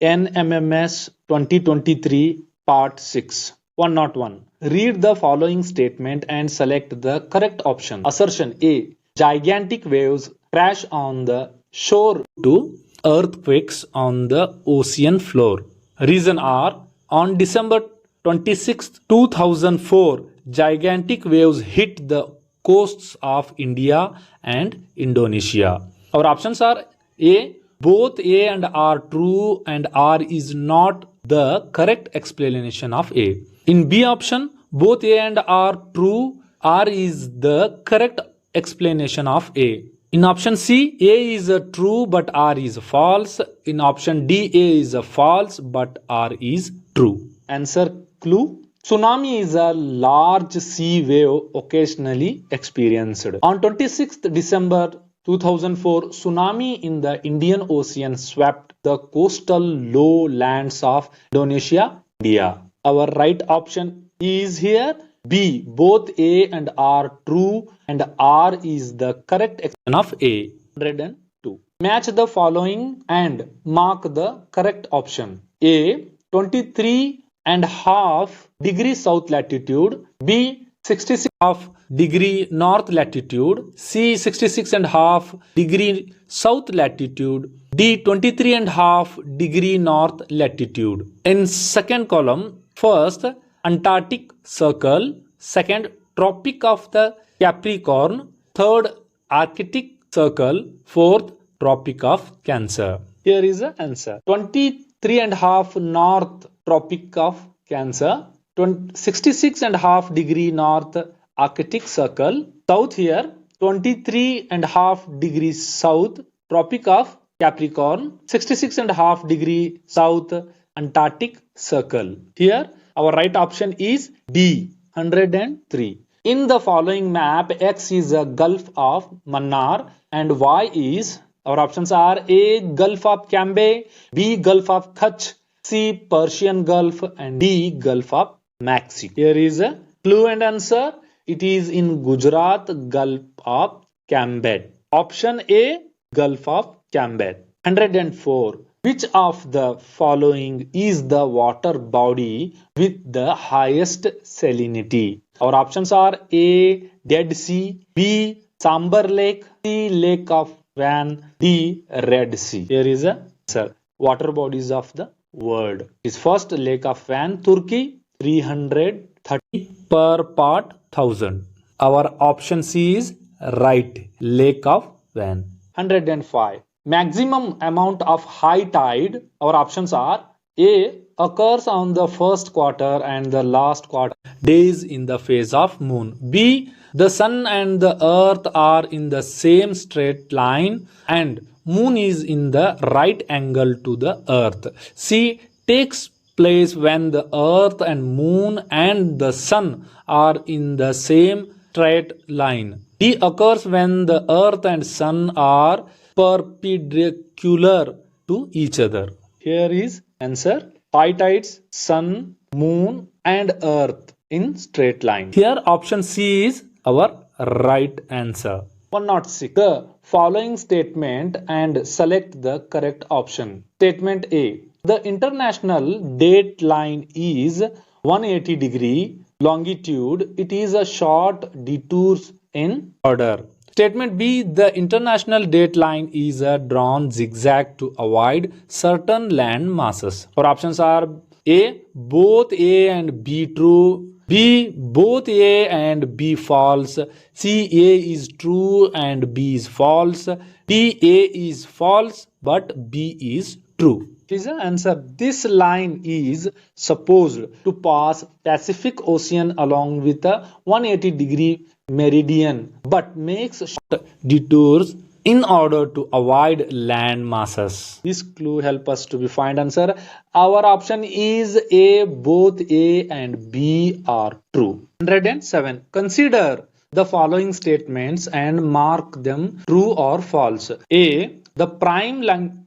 NMMS 2023 Part 6. 101. Read the following statement and select the correct option. Assertion A. Gigantic waves crash on the shore to earthquakes on the ocean floor. Reason are, on December 26, 2004, gigantic waves hit the coasts of India and Indonesia. Our options are A. Both A and R true and R is not the correct explanation of A. In B option, both A and R true, R is the correct explanation of A. In option C, A is a true but R is false. In option D, A is a false but R is true. Answer clue. Tsunami is a large sea wave occasionally experienced. On 26th December 2004, tsunami in the Indian Ocean swept the coastal lowlands of Indonesia, India. Our right option is here B. Both A and R true and R is the correct explanation of A. 102. Match the following and mark the correct option. A. 23.5 degree south latitude. B. 66.5 degree north latitude. C. 66.5 degree south latitude. D. 23.5 degree north latitude. In second column, first Antarctic Circle, second Tropic of the Capricorn, third Arctic Circle, fourth Tropic of Cancer. Here is the answer. 23.5 North Tropic of Cancer, 66.5 degree North Arctic Circle, south here 23.5 degrees South Tropic of Capricorn, 66.5 degree South Antarctic Circle. Here our right option is D. 103. In the following map, X is a Gulf of Mannar and Y is, our options are A. Gulf of Cambay, B. Gulf of Kutch, C. Persian Gulf and D. Gulf of Mexico. Here is a clue and answer. It is in Gujarat, Gulf of Cambay. Option A. Gulf of Cambay. 104. Which of the following is the water body with the highest salinity? Our options are A. Dead Sea, B. Sambar Lake, C. Lake of Van, D. Red Sea. Here is a answer. Water bodies of the world. Is first Lake of Van, Turkey, 330 per part 1000. Our option C is right. Lake of Van. 105. Maximum amount of high tide. Our options are A. Occurs on the first quarter and the last quarter days in the phase of moon. B. The sun and the earth are in the same straight line and moon is in the right angle to the earth. C. Takes place when the earth and moon and the sun are in the same straight line. D. Occurs when the earth and sun are perpendicular to each other. Here is answer. High tides, sun, moon and earth in straight line. Here option C is our right answer. 106. The following statement and select the correct option. Statement A. The international date line is 180 degree longitude. It is a short detours in order. Statement B. The international date line is drawn zigzag to avoid certain land masses. Our options are A. Both A and B true, B. Both A and B false, C. A is true and B is false, D. A is false but B is true. Is the answer. This line is supposed to pass Pacific Ocean along with a 180 degree meridian but makes short detours in order to avoid land masses. This clue help us to find answer. Our option is A. Both A and B are true. 107. Consider the following statements and mark them true or false. A. The prime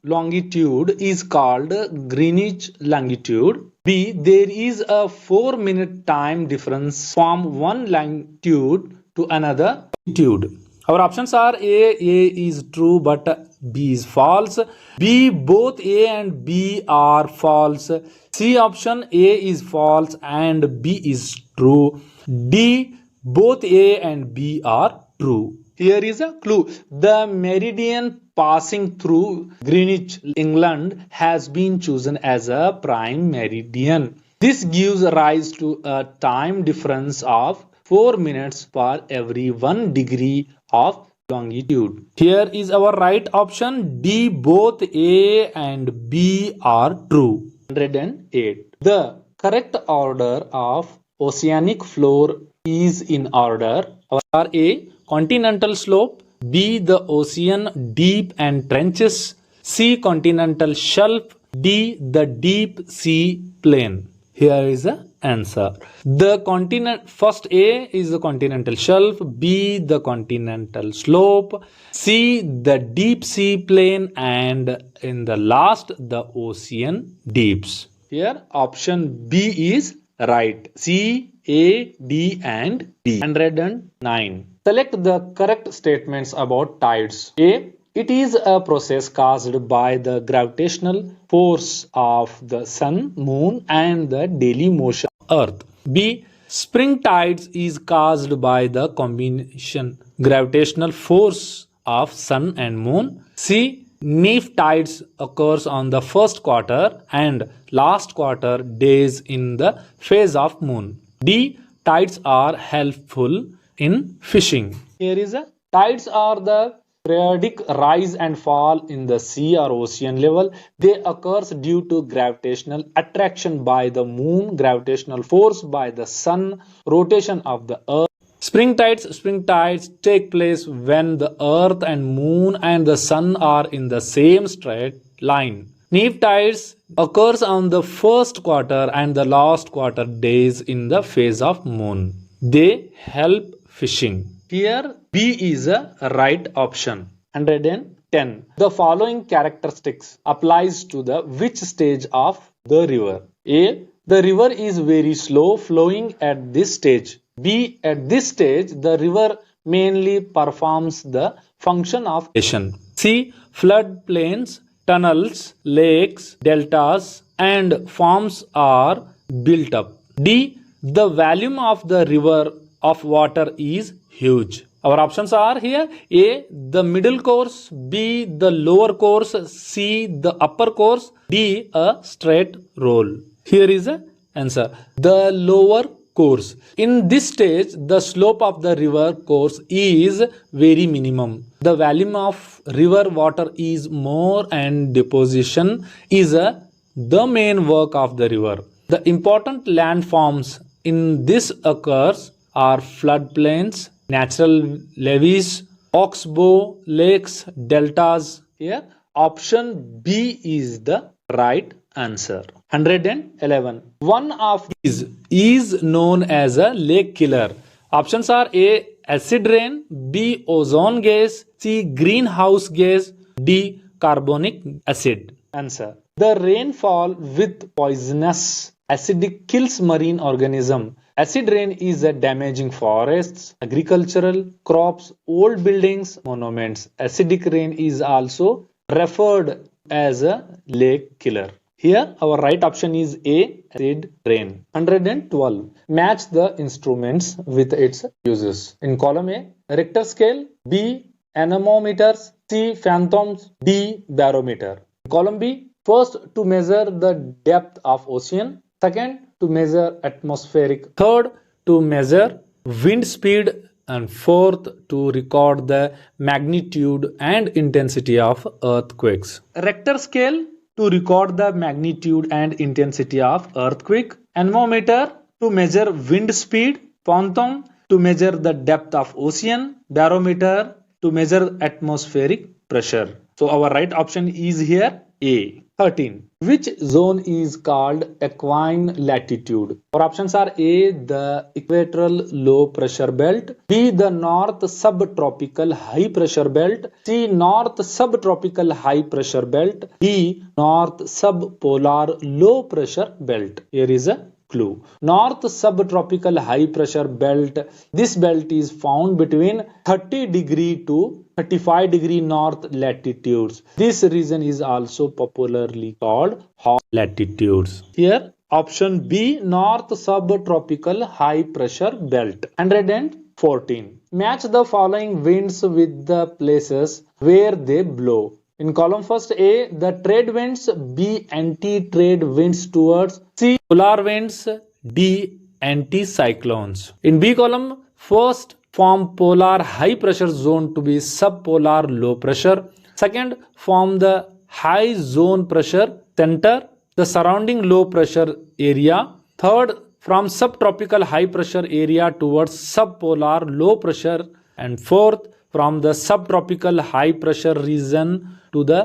longitude is called Greenwich longitude. B. There is a 4-minute time difference from one longitude to another longitude. Our options are A is true but B is false. B, both A and B are false. C option, A is false and B is true. D, both A and B are true. Here is a clue. The meridian passing through Greenwich, England has been chosen as a prime meridian. This gives rise to a time difference of 4 minutes for every 1 degree of longitude. Here is our right option. D, both A and B are true. 108. The correct order of oceanic floor is in order. Are A, continental slope, B, the ocean deep and trenches, C, continental shelf, D, the deep sea plain. Here is the answer. The continent, first A is the continental shelf, B, the continental slope, C, the deep sea plain, and in the last, the ocean deeps. Here option B is right. C, A, D and D. 109. Select the correct statements about tides. A, it is a process caused by the gravitational force of the sun, moon and the daily motion of earth. B, spring tides is caused by the combination gravitational force of sun and moon. C, neap tides occurs on the first quarter and last quarter days in the phase of moon. D, tides are helpful in fishing. Here is a tides are the periodic rise and fall in the sea or ocean level. They occurs due to gravitational attraction by the moon, gravitational force by the sun, rotation of the earth. Spring tides take place when the earth and moon and the sun are in the same straight line. Neap tides occurs on the first quarter and the last quarter days in the phase of moon. They help fishing. Here B is a right option. 110. The following characteristics applies to the which stage of the river? A, the river is very slow flowing at this stage. B, at this stage the river mainly performs the function of irrigation. C, flood plains, tunnels, lakes, deltas and farms are built up. D, the volume of the river of water is huge. Our options are here. A, the middle course, B, the lower course, C, the upper course, D, a straight roll. Here is the answer. The lower course. In this stage, the slope of the river course is very minimum. The volume of river water is more and deposition is the main work of the river. The important landforms in this occurs are floodplains, natural levees, oxbow, lakes, deltas. Here option B is the right answer. 111. One of these is known as a lake killer. Options are A, acid rain, B, ozone gas, C, greenhouse gas, D, carbonic acid. Answer. The rainfall with poisonous acidic kills marine organism. Acid rain is damaging forests, agricultural crops, old buildings, monuments. Acidic rain is also referred as a lake killer. Here our right option is A, acid rain. 112. Match the instruments with its uses. In column A, Richter scale, B, anemometers, C, phantoms, D, barometer. In column B, first to measure the depth of ocean, second to measure atmospheric, third to measure wind speed, and fourth to record the magnitude and intensity of earthquakes. Richter scale to record the magnitude and intensity of earthquake, anemometer to measure wind speed, phantom to measure the depth of ocean, barometer to measure atmospheric pressure. So our right option is here A. 13. Which zone is called equine latitude? Our options are A, the equatorial low pressure belt, B, the north subtropical high pressure belt, C, north subtropical high pressure belt, D, north subpolar low pressure belt. Here is a clue. North subtropical high pressure belt. This belt is found between 30 degree to 35 degree north latitudes. This region is also popularly called hot latitudes. Here option B, North subtropical high pressure belt. 114. Match the following winds with the places where they blow. In column first A, the trade winds, B, anti-trade winds towards, C, polar winds, D, anticyclones. In B column, first form polar high pressure zone to be subpolar low pressure. Second, form the high zone pressure center, the surrounding low pressure area. Third, from subtropical high pressure area towards subpolar low pressure. And fourth, from the subtropical high pressure region to the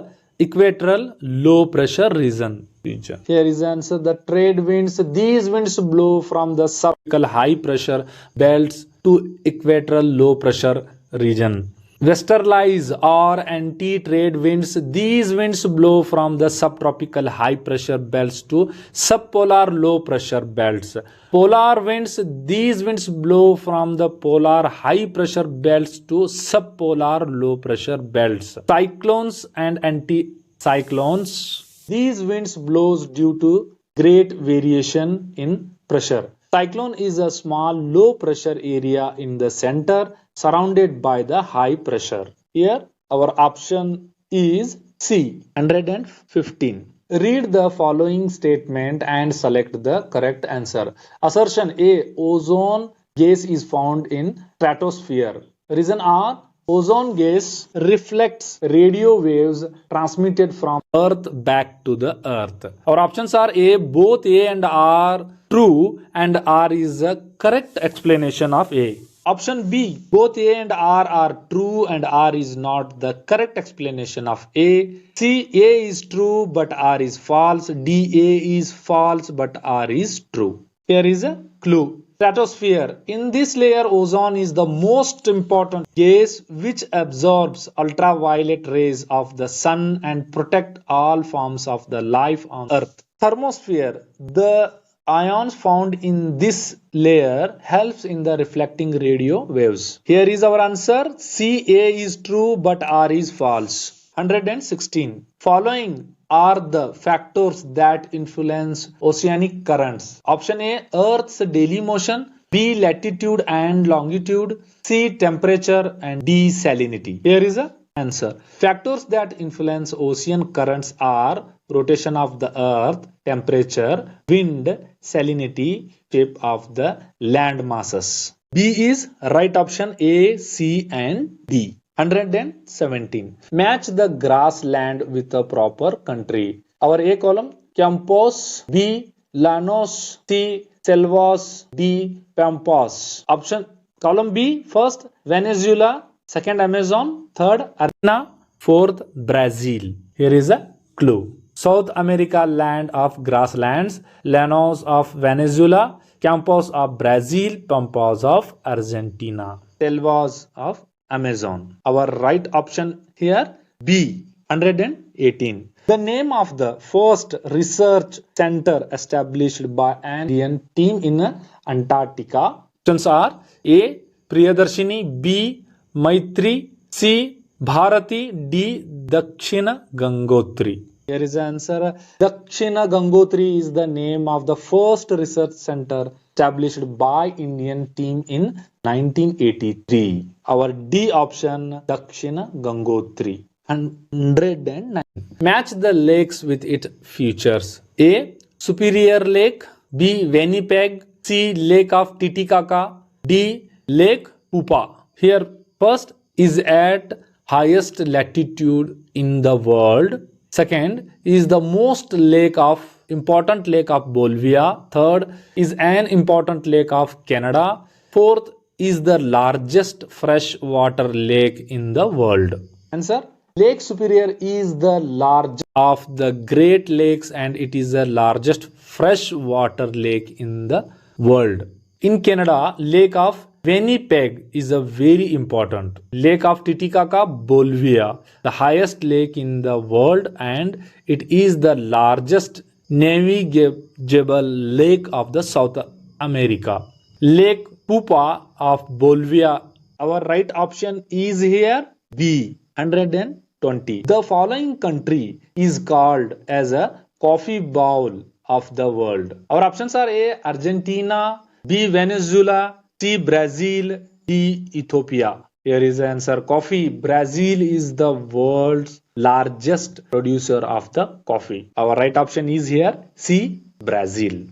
equatorial low pressure region. Here is the answer. The trade winds. These winds blow from the subtropical high pressure belts to equatorial low pressure region. Westerlies or anti-trade winds. These winds blow from the subtropical high pressure belts to subpolar low pressure belts. Polar winds. These winds blow from the polar high pressure belts to subpolar low pressure belts. Cyclones and anticyclones. These winds blows due to great variation in pressure. Cyclone is a small low pressure area in the center surrounded by the high pressure. Here our option is C, 115. Read the following statement and select the correct answer. Assertion A, ozone gas is found in stratosphere. Reason R, ozone gas reflects radio waves transmitted from Earth back to the Earth. Our options are A, both A and R true, and R is a correct explanation of A. Option B, both A and R are true and R is not the correct explanation of A. C, A is true but R is false. D, A is false but R is true. Here is a clue. Stratosphere. In this layer, ozone is the most important gas which absorbs ultraviolet rays of the sun and protect all forms of the life on Earth. Thermosphere. The ions found in this layer helps in the reflecting radio waves. Here is our answer. C, A is true but R is false. 116. Following are the factors that influence oceanic currents. Option A, Earth's daily motion. B, latitude and longitude. C, temperature, and D, salinity. Here is the answer. Factors that influence ocean currents are rotation of the earth, temperature, wind, salinity, shape of the land masses. B is right option. A, C and D. 117. Match the grassland with a proper country. Our A column, Campos. B, Llanos. C, Selvas. D, Pampas. Option column B, first Venezuela, second Amazon, third Argentina, fourth Brazil. Here is a clue. South America, land of grasslands. Llanos of Venezuela. Campos of Brazil. Pampas of Argentina. Selvas of Amazon. Our right option here, B, 118. The name of the first research center established by an Indian team in Antarctica. Options are A, Priyadarshini. B, Maitri. C, Bharati. D, Dakshina Gangotri. Here is the answer. Dakshina Gangotri is the name of the first research center established by Indian team in 1983. Our D option, Dakshina Gangotri. 109. Match the lakes with its features. A, Superior Lake. B, Winnipeg. C, Lake of Titicaca. D, Lake Pupa. Here first is at highest latitude in the world. Second is the most important lake of Bolivia. Third is an important lake of Canada. Fourth is the largest freshwater lake in the world. Answer. Lake Superior is the largest of the Great Lakes and it is the largest freshwater lake in the world. In Canada, Lake of Winnipeg is a very important. Lake of Titicaca, Bolivia, the highest lake in the world and it is the largest navigable lake of the South America. Lake Pupa of Bolivia. Our right option is here B, 120. The following country is called as a coffee bowl of the world. Our options are A, Argentina, B, Venezuela, C, Brazil, D, Ethiopia. Here is the answer. Coffee. Brazil is the world's largest producer of the coffee. Our right option is here C, Brazil.